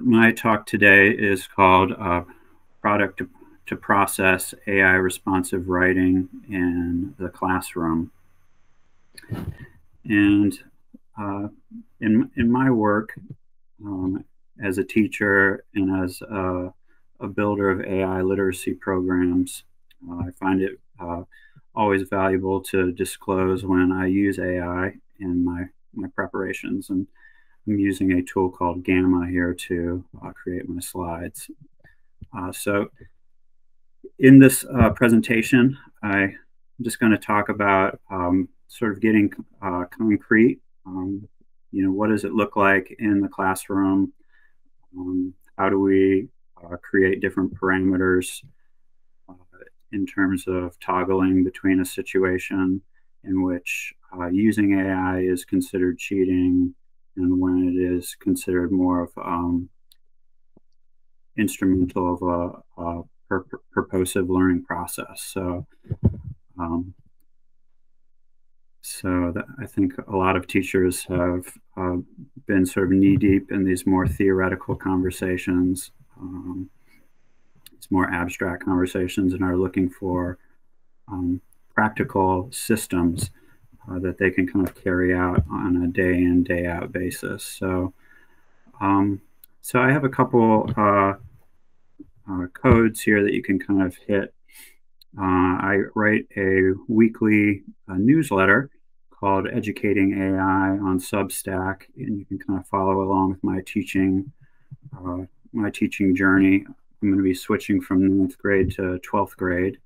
My talk today is called Product to Process AI Responsive Writing in the Classroom. And in my work as a teacher and as a builder of AI literacy programs, I find it always valuable to disclose when I use AI in my preparations. And I'm using a tool called Gamma here to create my slides. So in this presentation, I'm just going to talk about sort of getting concrete. What does it look like in the classroom? How do we create different parameters in terms of toggling between a situation in which using AI is considered cheating and when it is considered more of instrumental of a purposive learning process. So I think a lot of teachers have been sort of knee-deep in these more theoretical conversations, it's more abstract conversations, and are looking for practical systems that they can kind of carry out on a day-in, day-out basis. So I have a couple codes here that you can kind of hit. I write a weekly newsletter called Educating AI on Substack, and you can kind of follow along with my teaching journey. I'm going to be switching from 9th grade to 12th grade,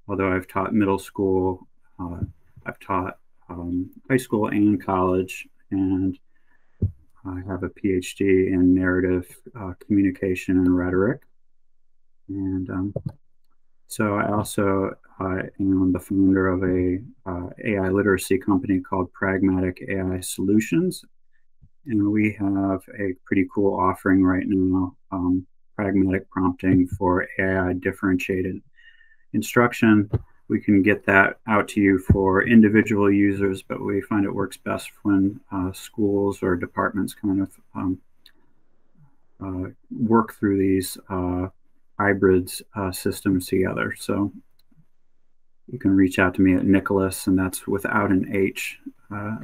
although I've taught middle school, I've taught high school and college, and I have a PhD in narrative communication and rhetoric. And so I also am the founder of a AI literacy company called Pragmatic AI Solutions. And we have a pretty cool offering right now, pragmatic prompting for AI differentiated instruction. We can get that out to you for individual users, but we find it works best when schools or departments kind of work through these hybrids systems together. So you can reach out to me at Nicholas, and that's without an H. I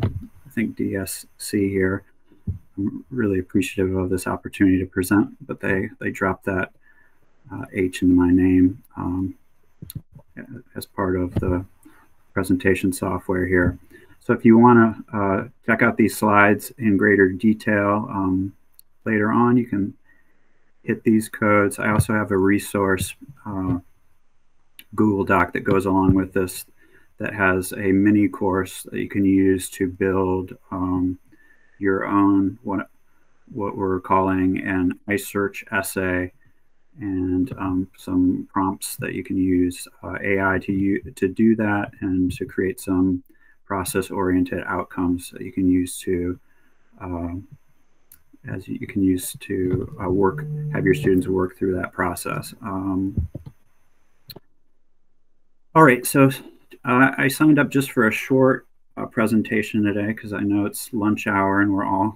think DSC here. I'm really appreciative of this opportunity to present, but they dropped that H into my name as part of the presentation software here. So if you want to check out these slides in greater detail later on, you can hit these codes. I also have a resource Google Doc that goes along with this that has a mini course that you can use to build your own what we're calling an iSearch essay, and some prompts that you can use AI to do that, and to create some process-oriented outcomes that you can use to have your students work through that process. All right, so I signed up just for a short presentation today because I know it's lunch hour and we're all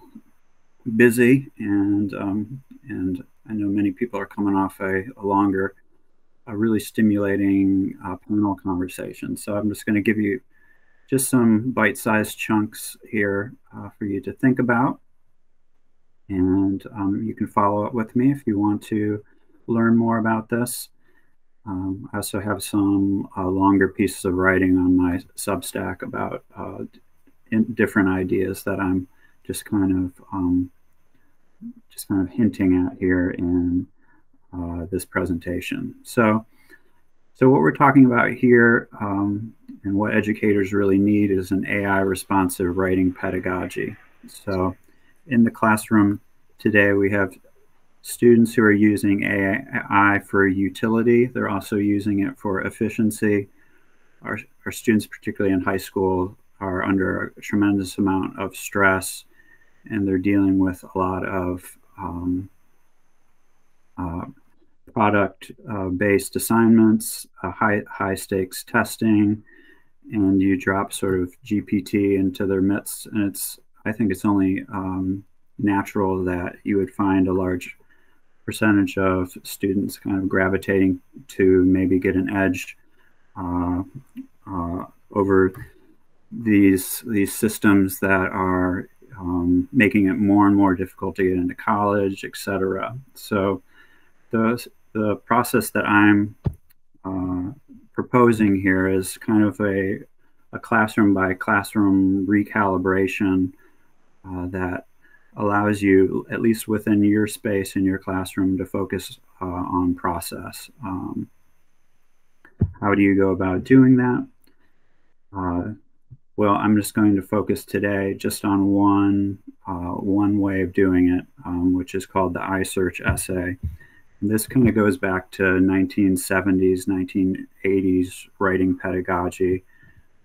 busy, and I know many people are coming off a longer, really stimulating panel conversation. So I'm just going to give you just some bite-sized chunks here for you to think about, and you can follow up with me if you want to learn more about this. I also have some longer pieces of writing on my Substack about different ideas that I'm just kind of hinting at here in this presentation. So what we're talking about here and what educators really need is an AI responsive writing pedagogy. So in the classroom today, we have students who are using AI for utility. They're also using it for efficiency. Our students, particularly in high school, are under a tremendous amount of stress, and they're dealing with a lot of product-based assignments, high stakes testing, and you drop sort of GPT into their midst. And I think it's only natural that you would find a large percentage of students kind of gravitating to maybe get an edge over these systems that are making it more and more difficult to get into college, etc. So the process that I'm proposing here is kind of a classroom by classroom recalibration that allows you, at least within your space in your classroom, to focus on process. How do you go about doing that? Well, I'm just going to focus today just on one way of doing it, which is called the iSearch essay. And this kind of goes back to 1970s, 1980s writing pedagogy,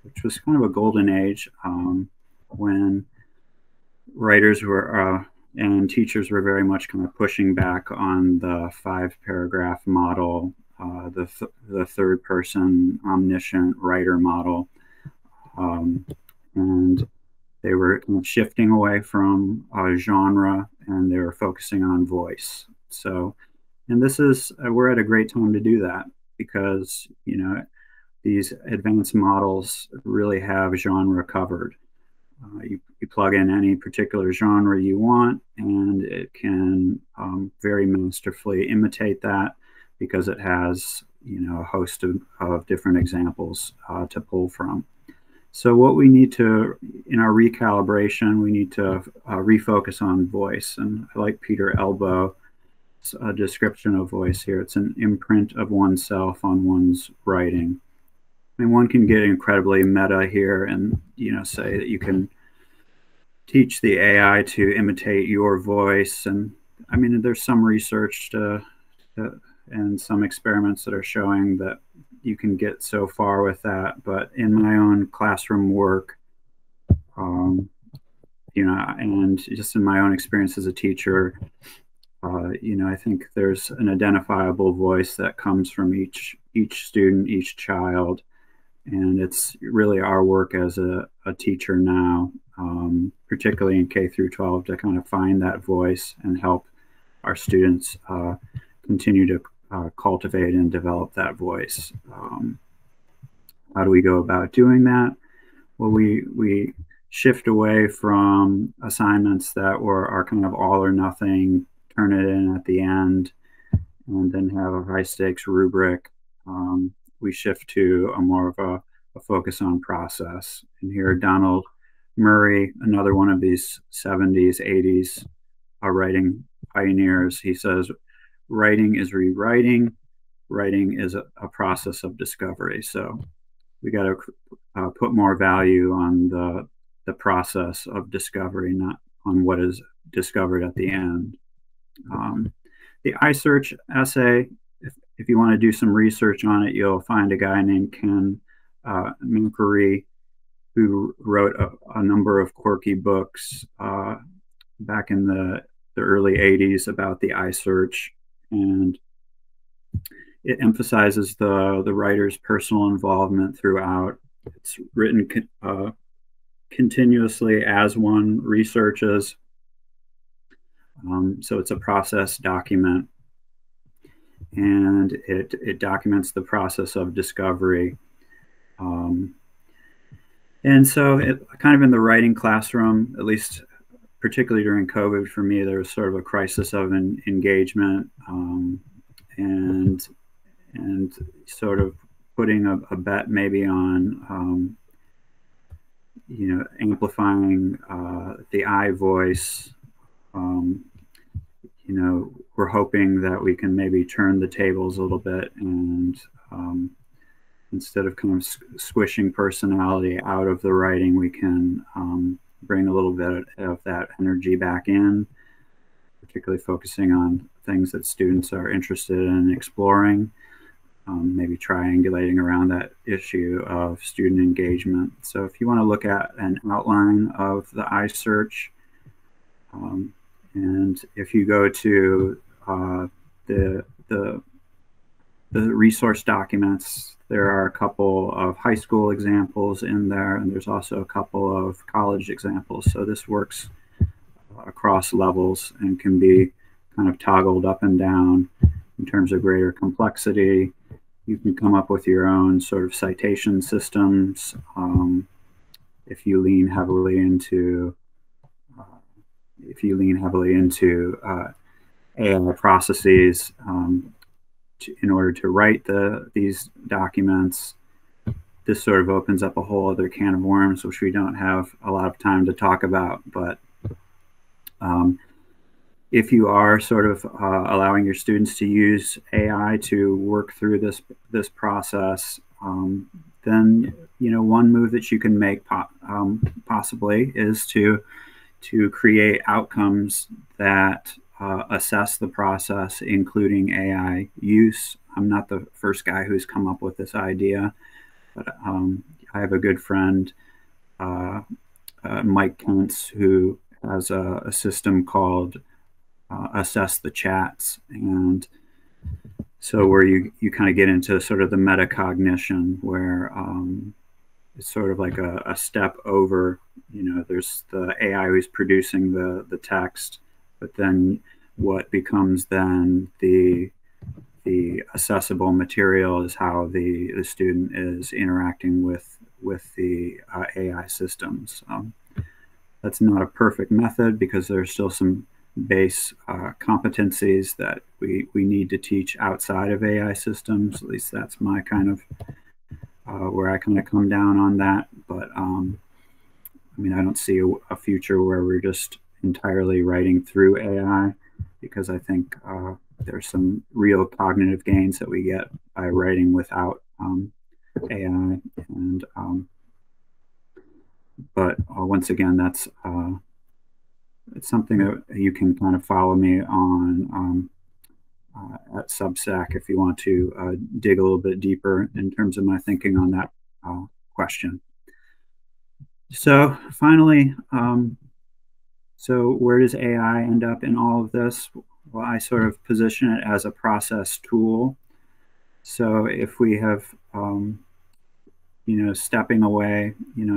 which was kind of a golden age when writers were and teachers were very much kind of pushing back on the 5-paragraph model, the third person omniscient writer model. And they were kind of shifting away from genre, and they were focusing on voice. So, and this is, we're at a great time to do that, because, you know, these advanced models really have genre covered. You plug in any particular genre you want, and it can very masterfully imitate that, because it has, you know, a host of different examples to pull from. So what we need to, in our recalibration, we need to refocus on voice. And I like Peter Elbow's description of voice here. It's an imprint of oneself on one's writing. I mean, one can get incredibly meta here and, you know, say that you can teach the AI to imitate your voice. And I mean, there's some research and some experiments that are showing that you can get so far with that. But in my own classroom work, you know, and just in my own experience as a teacher, you know, I think there's an identifiable voice that comes from each student, each child. And it's really our work as a teacher now, particularly in K through 12, to kind of find that voice and help our students continue to cultivate and develop that voice. How do we go about doing that? Well, we shift away from assignments that are kind of all or nothing, turn it in at the end, and then have a high stakes rubric. We shift to a more of a focus on process. And here, Donald Murray, another one of these 70s, 80s writing pioneers, he says, writing is rewriting. Writing is a process of discovery. So we got to put more value on the process of discovery, not on what is discovered at the end. The iSearch essay, if you want to do some research on it, you'll find a guy named Ken Minkery, who wrote a number of quirky books back in the early 80s about the iSearch, and it emphasizes the writer's personal involvement throughout. It's written continuously as one researches. So it's a process document, and it documents the process of discovery. And so kind of in the writing classroom, at least particularly during COVID for me, there was sort of a crisis of engagement, and sort of putting a bet maybe on you know, amplifying the I voice. You know, we're hoping that we can maybe turn the tables a little bit, and instead of kind of squishing personality out of the writing, we can bring a little bit of that energy back in, particularly focusing on things that students are interested in exploring, maybe triangulating around that issue of student engagement. So if you want to look at an outline of the iSearch, and if you go to the resource documents, there are a couple of high school examples in there, and there's also a couple of college examples. So this works across levels and can be kind of toggled up and down in terms of greater complexity. You can come up with your own sort of citation systems if you lean heavily into AI processes in order to write these documents. This sort of opens up a whole other can of worms, which we don't have a lot of time to talk about. But if you are sort of allowing your students to use AI to work through this process, then one move that you can make possibly is to create outcomes that assess the process, including AI use. I'm not the first guy who's come up with this idea, but I have a good friend, Mike Kentz, who has a system called Assess the Chats. And so where you kind of get into sort of the metacognition, where it's sort of like a step over, there's the AI who's producing the text, but then what becomes then the accessible material is how the student is interacting with the AI systems. That's not a perfect method because there's still some base competencies that we need to teach outside of AI systems. At least that's my kind of where I kind of come down on that. But I mean, I don't see a future where we're just entirely writing through AI, because I think there's some real cognitive gains that we get by writing without AI. And but once again, that's it's something that you can kind of follow me on at Substack if you want to dig a little bit deeper in terms of my thinking on that question. So finally, so where does AI end up in all of this? Well, I sort of position it as a process tool. So if we have, stepping away,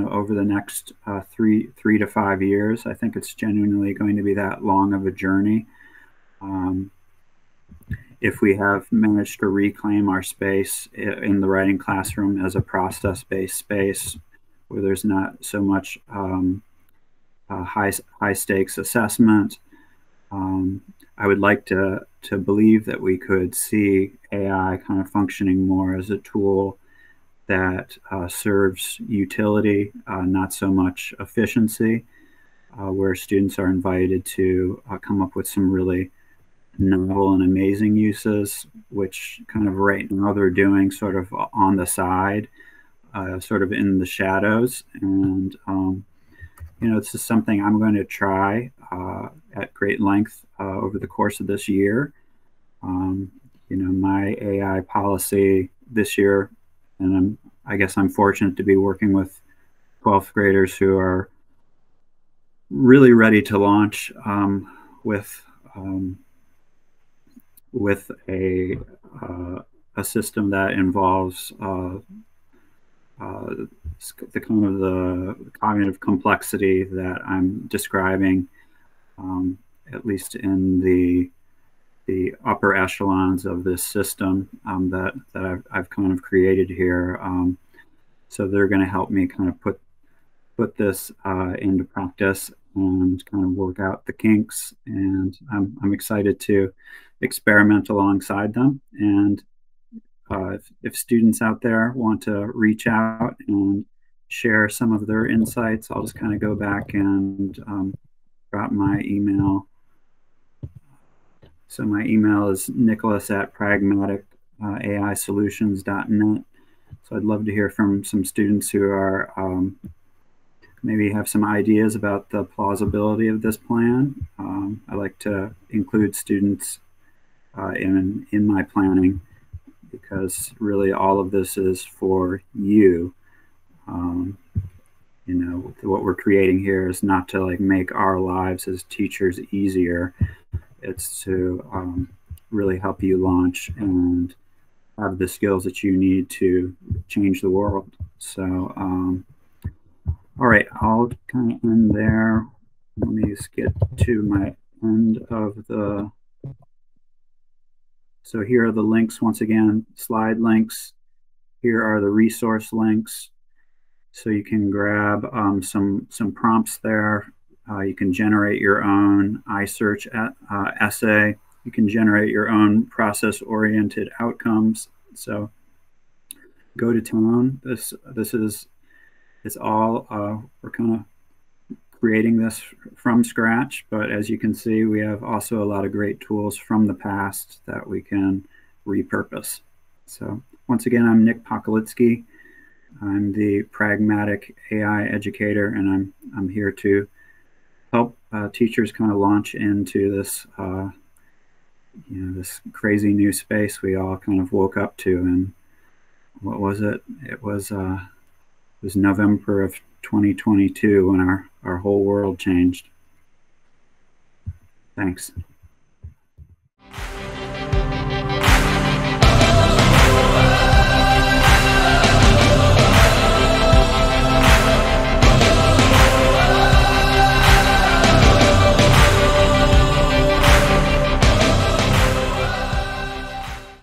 over the next 3 to 5 years, I think it's genuinely going to be that long of a journey. If we have managed to reclaim our space in the writing classroom as a process-based space, where there's not so much high stakes assessment, I would like to believe that we could see AI kind of functioning more as a tool that serves utility, not so much efficiency, where students are invited to come up with some really novel and amazing uses, which kind of right now they're doing sort of on the side, sort of in the shadows. And this is something I'm going to try at great length over the course of this year. My AI policy this year, and I guess I'm fortunate to be working with 12th graders who are really ready to launch with a system that involves the kind of the cognitive complexity that I'm describing, at least in the upper echelons of this system that I've kind of created here. So they're going to help me kind of put this into practice and kind of work out the kinks. And I'm excited to experiment alongside them. And if students out there want to reach out and share some of their insights, I'll just kind of go back and drop my email. So my email is nicholas@pragmatic.ai-solutions.net. So I'd love to hear from some students who are maybe have some ideas about the plausibility of this plan. I like to include students in my planning, because really all of this is for you. What we're creating here is not to like make our lives as teachers easier. It's to really help you launch and have the skills that you need to change the world. So, all right, I'll kind of end there. Let me just get to my end of the So here are the links, once again, slide links. Here are the resource links. So you can grab some prompts there. You can generate your own iSearch essay. You can generate your own process-oriented outcomes. So go to town. This is it's all we're kind of creating this from scratch, but as you can see, we have also a lot of great tools from the past that we can repurpose. So once again, I'm Nick Potkalitsky. I'm the Pragmatic AI educator, and I'm here to help teachers kind of launch into this this crazy new space we all kind of woke up to. And what was it? It was November of 2022 when our whole world changed. Thanks.